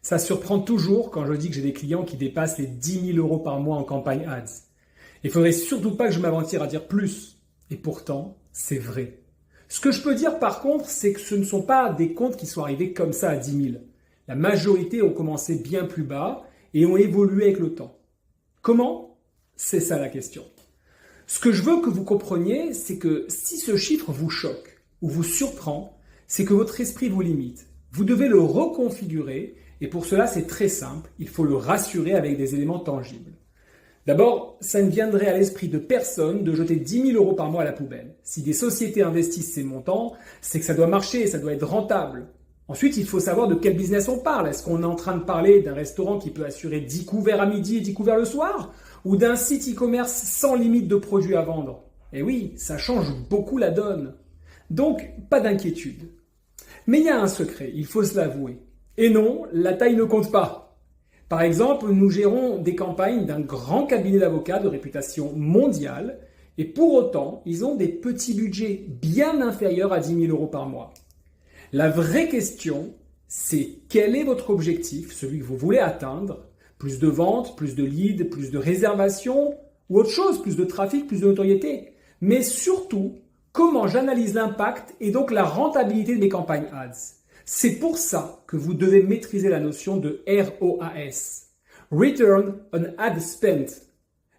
Ça surprend toujours quand je dis que j'ai des clients qui dépassent les 10 000 euros par mois en campagne ads. Il faudrait surtout pas que je m'aventure à dire plus. Et pourtant, c'est vrai. Ce que je peux dire par contre, c'est que ce ne sont pas des comptes qui sont arrivés comme ça à 10 000. La majorité ont commencé bien plus bas et ont évolué avec le temps. Comment? C'est ça la question. Ce que je veux que vous compreniez, c'est que si ce chiffre vous choque ou vous surprend, c'est que votre esprit vous limite. Vous devez le reconfigurer et pour cela c'est très simple, il faut le rassurer avec des éléments tangibles. D'abord, ça ne viendrait à l'esprit de personne de jeter 10 000 euros par mois à la poubelle. Si des sociétés investissent ces montants, c'est que ça doit marcher, ça doit être rentable. Ensuite, il faut savoir de quel business on parle. Est-ce qu'on est en train de parler d'un restaurant qui peut assurer 10 couverts à midi et 10 couverts le soir? Ou d'un site e-commerce sans limite de produits à vendre? Eh oui, ça change beaucoup la donne. Donc, pas d'inquiétude. Mais il y a un secret, il faut se l'avouer. Et non, la taille ne compte pas. Par exemple, nous gérons des campagnes d'un grand cabinet d'avocats de réputation mondiale et pour autant, ils ont des petits budgets bien inférieurs à 10 000 euros par mois. La vraie question, c'est quel est votre objectif, celui que vous voulez atteindre? Plus de ventes, plus de leads, plus de réservations ou autre chose, plus de trafic, plus de notoriété. Mais surtout, comment j'analyse l'impact et donc la rentabilité de mes campagnes ads? C'est pour ça que vous devez maîtriser la notion de ROAS, Return on Ad Spent.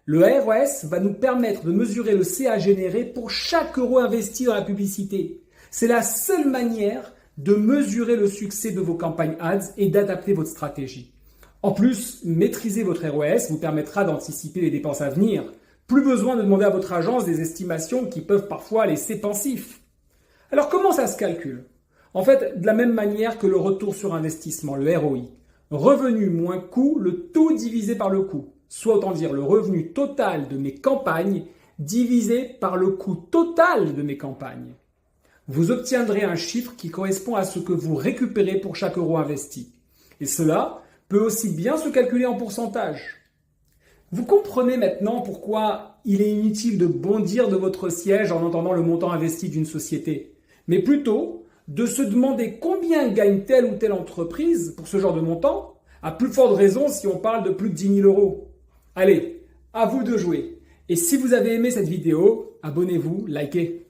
Le ROAS va nous permettre de mesurer le CA généré pour chaque euro investi dans la publicité. C'est la seule manière de mesurer le succès de vos campagnes ads et d'adapter votre stratégie. En plus, maîtriser votre ROAS vous permettra d'anticiper les dépenses à venir. Plus besoin de demander à votre agence des estimations qui peuvent parfois laisser pensif. Alors comment ça se calcule? En fait, de la même manière que le retour sur investissement, le ROI. Revenu moins coût, le tout divisé par le coût. Soit autant dire le revenu total de mes campagnes divisé par le coût total de mes campagnes. Vous obtiendrez un chiffre qui correspond à ce que vous récupérez pour chaque euro investi. Et cela peut aussi bien se calculer en pourcentage. Vous comprenez maintenant pourquoi il est inutile de bondir de votre siège en entendant le montant investi d'une société, mais plutôt de se demander combien gagne telle ou telle entreprise pour ce genre de montant, à plus forte raison si on parle de plus de 10 000 euros. Allez, à vous de jouer. Et si vous avez aimé cette vidéo, abonnez-vous, likez.